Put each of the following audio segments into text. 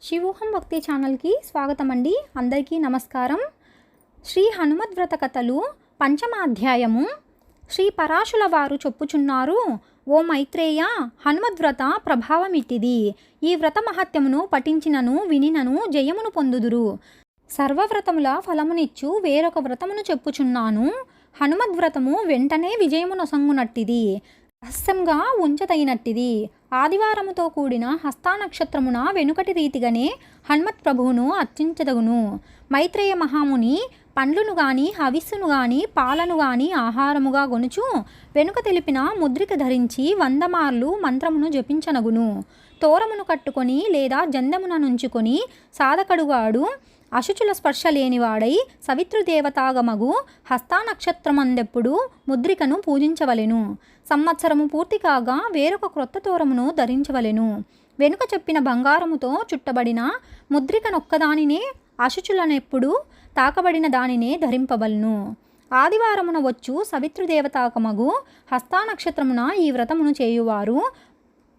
శివోహం భక్తి ఛానల్కి స్వాగతం అండి. అందరికీ నమస్కారం. శ్రీ హనుమద్వ్రత కథలు పంచమాధ్యాయము. శ్రీ పరాశుల వారు చెప్పుచున్నారు, ఓ మైత్రేయ, హనుమద్వ్రత ప్రభావమిట్టిది. ఈ వ్రత మహత్యమును పఠించినను వినినను జయమును పొందుదురు. సర్వవ్రతముల ఫలమునిచ్చు వేరొక వ్రతమును చెప్పుచున్నాను. హనుమద్వ్రతము వెంటనే విజయమునొసంగునట్టిది, రహస్యంగా ఉంచతగినట్టిది. ఆదివారముతో కూడిన హస్తా నక్షత్రమున వెనుకటి రీతిగానే హనుమత్ ప్రభువును అర్చించదగును. మైత్రేయ మహాముని పండ్లును గాని హవిస్సును గాని పాలను గాని ఆహారముగా గొనుచు వెనుక తెలిపిన ముద్రిక ధరించి 100 మార్లు మంత్రమును జపించనగును. తోరమును కట్టుకొని లేదా జందమున నుంచుకొని సాధకడుగాడు అశుచుల స్పర్శ లేనివాడై సవితృదేవతాగమగు హస్తా నక్షత్రమందెప్పుడు ముద్రికను పూజించవలెను. సంవత్సరము పూర్తి కాగా వేరొక క్రొత్త తోరమును ధరించవలెను. వెనుక చెప్పిన బంగారముతో చుట్టబడిన ముద్రికనొక్కదానినే, అశుచులనెప్పుడు తాకబడిన దానినే ధరింపవలను. ఆదివారమున వచ్చు సవితృదేవతాకమగు హస్తా నక్షత్రమున ఈ వ్రతమును చేయువారు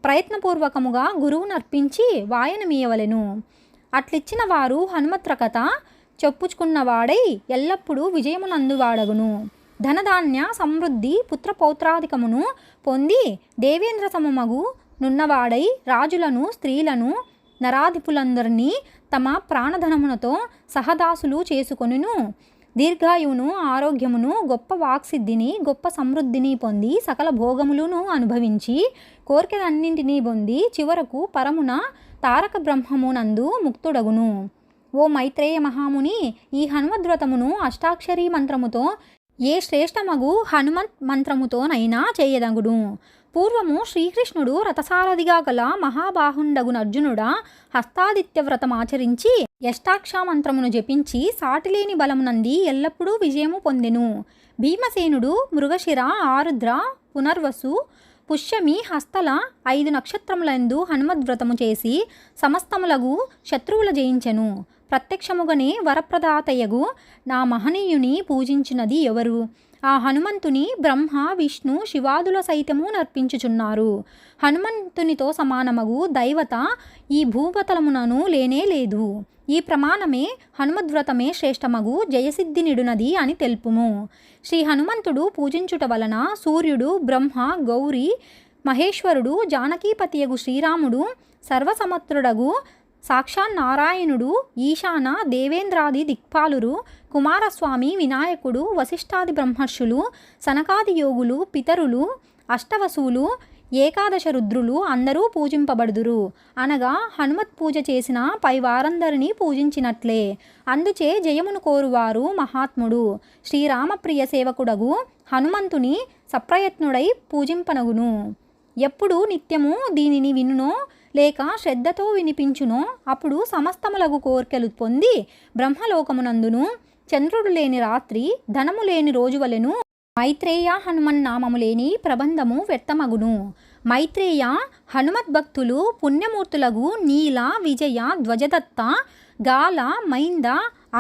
ప్రయత్నపూర్వకముగా గురువునర్పించి వాయనమీయవలెను. అట్లిచ్చిన వారు హనుమత్ర కథ చెప్పుచుకున్నవాడై ఎల్లప్పుడూ విజయమునందువాడగును. ధనధాన్య సమృద్ధి పుత్రపౌత్రాధికమును పొంది దేవేంద్ర సమమగు నున్నవాడై రాజులను స్త్రీలను నరాధిపులందరినీ తమ ప్రాణధనమునతో సహదాసులు చేసుకొనును. దీర్ఘాయువును ఆరోగ్యమును గొప్ప వాక్సిద్ధిని గొప్ప సమృద్ధిని పొంది సకల భోగములను అనుభవించి కోరికలన్నింటినీ పొంది చివరకు పరమున తారక బ్రహ్మమునందు ముక్తుడగును. ఓ మైత్రేయ మహాముని, ఈ హనుమద్వ్రతమును అష్టాక్షరీ మంత్రముతో ఏ శ్రేష్టమగు హనుమత్ మంత్రముతోనైనా చేయదగును. పూర్వము శ్రీకృష్ణుడు రథసారథిగా గల మహాబాహుండగున అర్జునుడా హస్తాదిత్య వ్రతమాచరించి యష్టాక్షమంత్రమును జపించి సాటిలేని బలమునంది ఎల్లప్పుడూ విజయము పొందెను. భీమసేనుడు మృగశిర, ఆరుద్ర, పునర్వసు, పుష్యమి, హస్తల 5 నక్షత్రములందు హనుమద్వ్రతము చేసి సమస్తములగు శత్రువుల జయించెను. ప్రత్యక్షముగానే వరప్రదాతయగు నా మహనీయుని పూజించినది ఎవరు? ఆ హనుమంతుని బ్రహ్మ, విష్ణు, శివాదుల సైతము నర్పించుచున్నారు. హనుమంతునితో సమానమగు దైవత ఈ భూపతలమునను లేనే లేదు. ఈ ప్రమాణమే హనుమద్వ్రతమే శ్రేష్టమగు జయసిద్ధినిడునది అని తెలుపుము. శ్రీ హనుమంతుడు పూజించుట వలన సూర్యుడు, బ్రహ్మ, గౌరీ, మహేశ్వరుడు, జానకీపతియగు శ్రీరాముడు, సర్వసమర్థుడగు సాక్షాన్నారాయణుడు, ఈశాన దేవేంద్రాది దిక్పాలురు, కుమారస్వామి, వినాయకుడు, వశిష్ఠాది బ్రహ్మర్షులు, సనకాది యోగులు, పితరులు, అష్టవసువులు, ఏకాదశ రుద్రులు అందరూ పూజింపబడుదురు. అనగా హనుమత్ పూజ చేసిన పై వారందరినీ పూజించినట్లే. అందుచే జయమును కోరువారు మహాత్ముడు శ్రీరామప్రియ సేవకుడగు హనుమంతుని సప్రయత్నుడై పూజింపనగును. ఎప్పుడు నిత్యము దీనిని వినునో లేక శ్రద్ధతో వినిపించునో అప్పుడు సమస్తములగు కోర్కెలు పొంది బ్రహ్మలోకమునందును చంద్రుడు లేని రాత్రి, ధనము లేని రోజు వలెను మైత్రేయ హనుమన్నామము లేని ప్రబంధము వ్యర్థమగును. మైత్రేయ హనుమద్భక్తులు పుణ్యమూర్తులగు నీల, విజయ, ధ్వజదత్త, గాల, మైంద,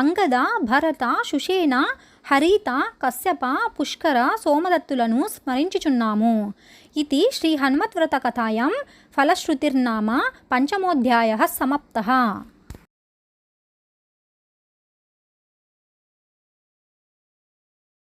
అంగద, భరత, శుషేన, హరిత, కశ్యప, పుష్కర, సోమదత్తులను స్మరించుచున్నాము. ఇది శ్రీ హనుమద్వ్రత కథాయాం ఫలశ్రుతిర్నామ పంచమోధ్యాయః సమాప్తః.